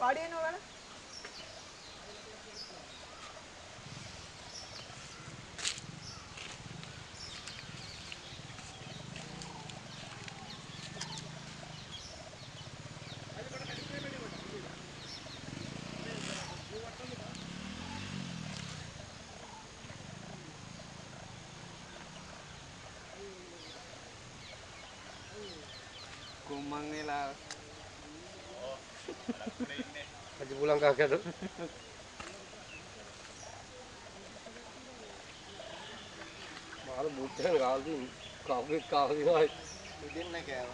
වාඩි වෙනවා බලන්න. Kumang nila. Haji pulang kagak tuh. Malu mudah kau sih. Udin na kaya.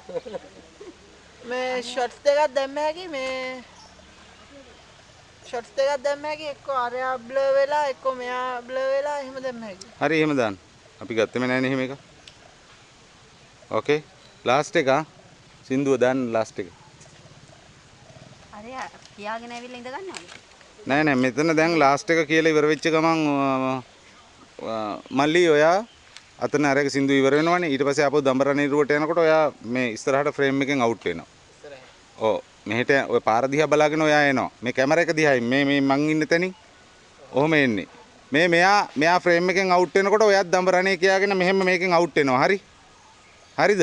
මේ shots දෙකක් දැම්ම හැකි මේ ෂොට්ස් දෙකක් දැම්ම හැකි එක්ක අරයා බ්ලර් වෙලා එක්ක මෙයා බ්ලර් වෙලා එහෙම දැම්ම හැකි. හරි එහෙම දාන්න. අපි ගත්තෙම නැහැ නේ එහෙම එක. ඕකේ. ලාස්ට් එක සින්දුව දාන්න ලාස්ට් එක. අරයා කියාගෙන ඇවිල්ලා ඉඳ ගන්නවද? නෑ නෑ මෙතන දැන් ලාස්ට් එක කියලා ඉවර වෙච්ච ගමන් මල්ලි ඔයා අතන අරක සින්දුව ඉවර වෙනවනේ ඊට පස්සේ ආපහු දඹරණීරුවට යනකොට ඔයා මේ ඉස්සරහට ෆ්‍රේම් එකෙන් අවුට් වෙනවා. ඔව් මෙහෙට ඔය පාර දිහා බලාගෙන ඔයා එනවා. මේ කැමරා එක දිහායි මේ මං ඉන්න තැනින් ඔහොම එන්නේ. මෙයා ෆ්‍රේම් එකෙන් අවුට් වෙනකොට ඔයත් දඹරණේ කියාගෙන මෙහෙම මේකෙන් අවුට් වෙනවා. හරි? හරිද?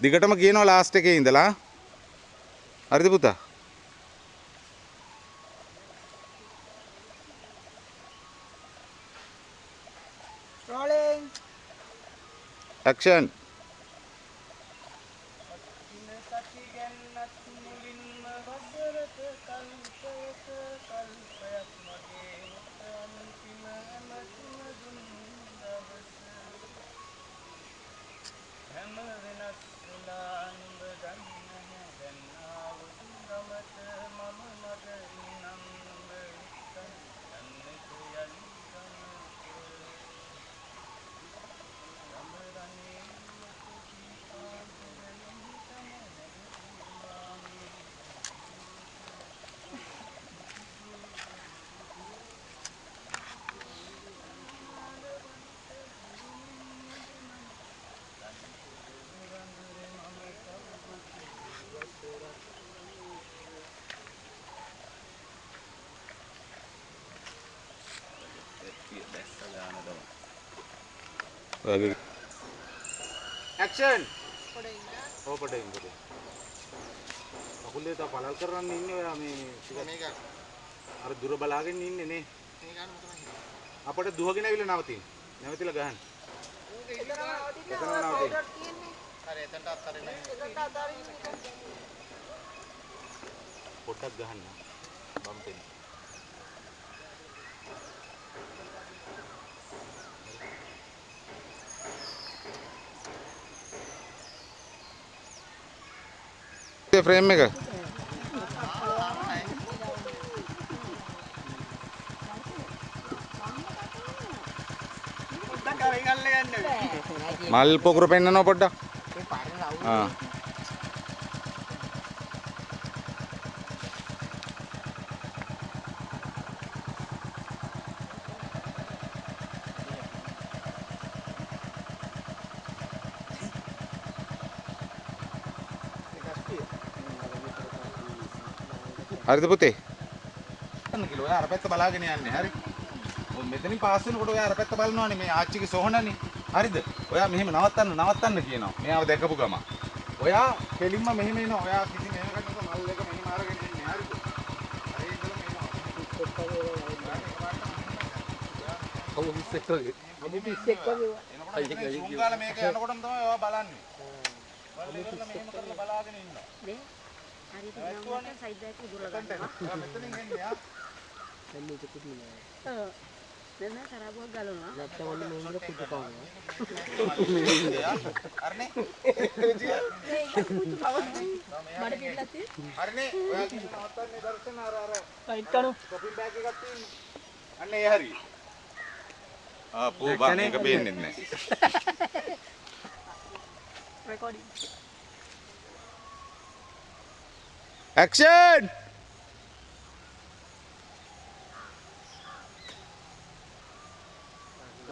දිගටම කියනවා ලාස්ට් එකේ ඉඳලා. හරිද පුතා? Rolling action. ඇක්ෂන්. ඔව් පොඩ්ඩක් ඉන්න. අකුල් දෙක පළල් කරන්න ඉන්නේ ඔයා මේ මේක අර දුර බලාගෙන ඉන්නේ නේ. මේ ගන්න මොකද? අපිට දුවගෙන ඇවිල්ලා නවතින්න. නැවතිලා ගහන්න. හරි එතනට අත්තරින්න. පොඩ්ඩක් ගහන්න. බම්පෙන්. ෆ්‍රේම් එක මල් පොකුර පෙන්නනවා පොඩ්ඩක්. ආ හරිද පුතේ? අන්න කිලෝ ඔයා අර පැත්ත බලාගෙන යන්නේ. හරි. ඔය මෙතනින් පාස් වෙනකොට ඔයා අර පැත්ත බලනවානේ මේ ආච්චිගේ සොහනනේ. හරිද? ඔයා මෙහෙම නවත්තන්න කියනවා. මෙයාව දැකපු ගම. ඔයා කෙලින්ම මෙහෙම එනවා. ඔයා කිසි මෙහෙම කන්නක මල් එක මෙහෙම අරගෙන ඉන්නේ. හරිද? හරි ඉඳලා මෙහෙම. Kamu bisa lagi. Kamu bisa lagi. එනකොට සුංගාල මේක යනකොටම තමයි ඔයා බලන්නේ. බලලා මෙහෙම කරලා බලාගෙන ඉන්නවා. නේ? හරියට නම් සයිඩ් එකේ උදුරලා ගන්නවා. ඔයා මෙතනින් එන්නේ ආ. Kamu cukup ni. ඔව්. දැන් කරාබුවක් ගලනවා. Jatuh malu main dia putus kau. හරිනේ? මඩ පිටලා තියෙන්නේ. හරිනේ? ඔයා කිසි නවත්තන්නේ දර්ශන අර රයිට් කනු. කොපි බෑග් එකක් තියෙන්නේ. අන්න ඒ හරියි. පෝ බා මේක පේන්නේ නැහැ. Recording. Action.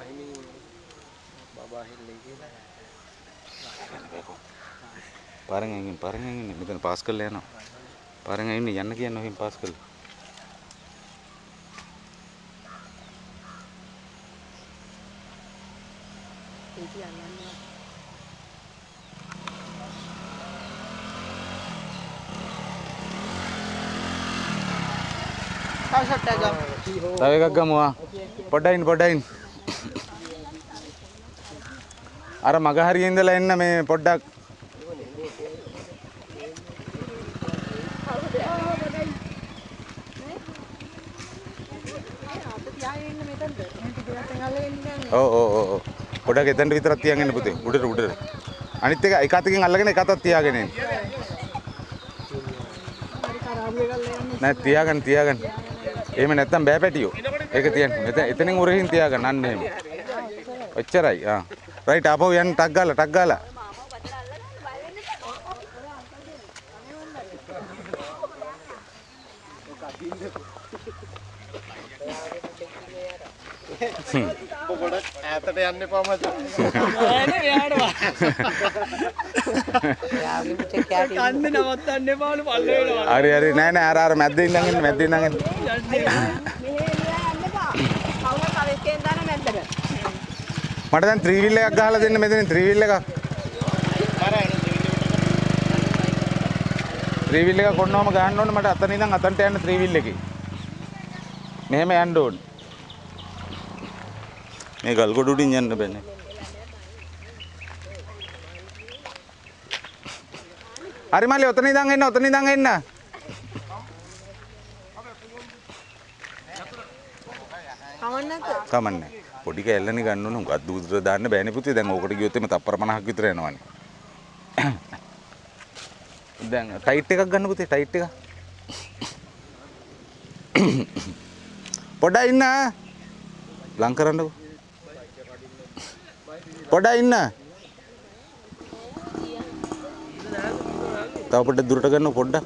Ini baba lagi. පාරෙන් එන්නේ මෙතන පාස් කරලා යනවා. පාරෙන් ඉන්නේ යන්න කියන්නේ ඔහෙන් පාස් කළා. ඒක යන්නේ. තව ෂොට් එකක් ගමු. තව එකක් ගමු ආ. පොඩ්ඩයින්. අර මග හරියේ ඉඳලා එන්න මේ පොඩ්ඩක්. ඔව්. පොඩ්ඩක් එතනට විතරක් තියන් එන්න පුතේ. උඩට. අනිත් එක අතකින් අල්ලගෙන එක අතක් තියාගෙන එන්න. නෑ තියාගන්න. එහෙම නැත්තම් බෑ පැටියෝ. ඒක තියන්න. එතනින් උරහින් තියාගන්න අන්න එහෙම. ඔච්චරයි. ආ. රයිට් ආපහු යන්න ටක් ගාලා. පොඩක් ඈතට යන්න එපා මචං. හරි නෑ අර මැද්දේ ඉඳන් එන්න. මට දැන් 3 wheel එකක් ගහලා දෙන්න මෙතනින් 3 wheel එකක්. 3 wheel එකක් කොන්නවම ගහන්න ඕනේ මට අතන ඉඳන් අතන්ට යන්න 3 wheel එකේ. මෙහෙම යන්න ඕනේ. මේ ගල්ගොඩ උඩින් යන්න බෑනේ. හරි මල්ලි ඔතන ඉඳන් එන්න. කමන්නේ. පොඩි කැල්ලනේ ගන්න ඕන. උගත් දුර දාන්න බෑනේ පුතේ. දැන් ඕකට ගියොත් එම තප්පර 50ක් විතර යනවනේ. දැන් ටයිට් එකක් ගන්න පුතේ ටයිට් එක. පොඩ්ඩක් ඉන්න. ලං කරන්නකෝ. පොඩ්ඩක් ඉන්න. තව පොඩ්ඩක් දුරට ගන්න පොඩ්ඩක්.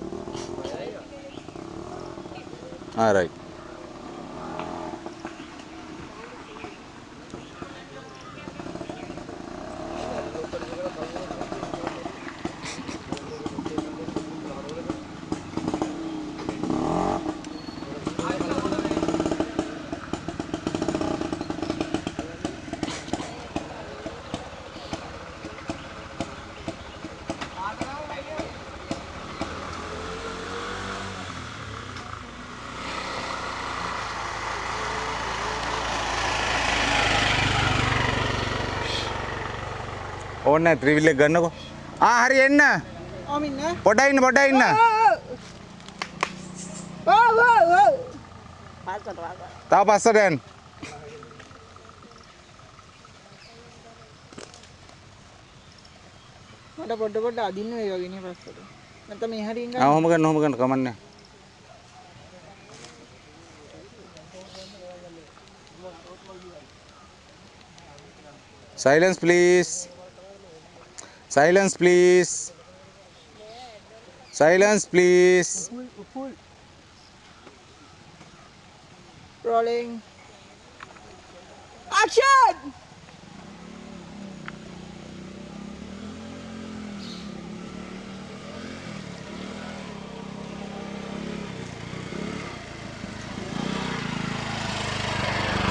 රයිට්. ඕනේ 3 wheel එක ගන්නකෝ. හරි එන්න. පොඩ්ඩක් ඉන්න. තව පස්සට යන්න. මට පොඩ අදින්න ඒ වගේ නේ පස්සට. නැත්නම් මේ හරියෙන් ගන්න. ඔහොම ගන්න කමන්නේ. Silence please. Rolling. Action!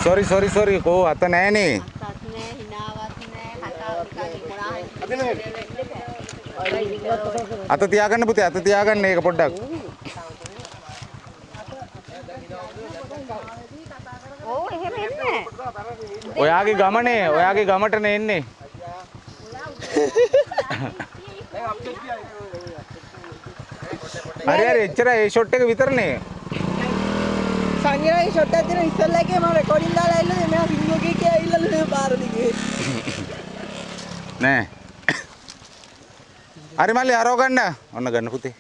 Sorry. කෝ අත නෑනේ. අත තියාගන්න පුතේ අත තියාගන්න ඒක පොඩ්ඩක්. ඔව් එහෙම එන්නේ. ඔයාගේ ගමටනේ එන්නේ. හරි එච්චර ඒ ෂොට් එක විතරනේ. සංගීතයේ ෂොට් එකක් දෙන ඉස්සල්ලා එකේ මම රෙකෝඩින් දාලා ඇවිල්ලා මෙයා සිංගෝ එකේ ඇවිල්ලා මේ පාර දිගේ. නෑ. හරි මල්ලි අරව ගන්න. ඔන්න ගන්න පුතේ.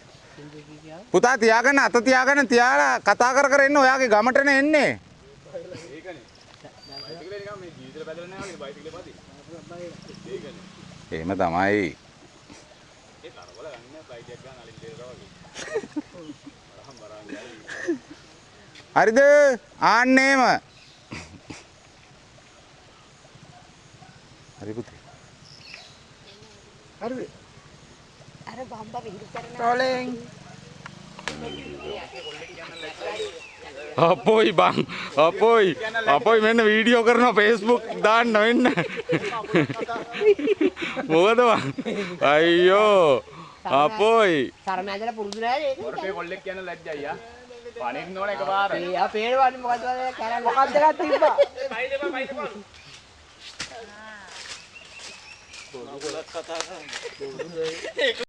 පුතා තියාගන්න අත තියාගන්න තියාලා කතා කර එන්න ඔයාගේ ගමටනේ එන්නේ. එහෙම තමයි. හරිද? ආන්නේම. හරි පුතේ. හරිද? අර බම්බා විහිළු කරන Rolling. අපොයි බං අපොයි මෙන්න වීඩියෝ කරනවා Facebook දාන්න වෙන්න මොකද බං අයියෝ අපොයි සරණ ඇදලා පුරුදු නැහැ නේද? ඔරේ කොල්ලෙක් කියන ලැජ්ජයි ආ. පණින්න ඕන එකපාර. එයා පේනවන්නේ මොකද්ද කරන්නේ? මොකක්ද එකක් තිබ්බා. බයිදපා.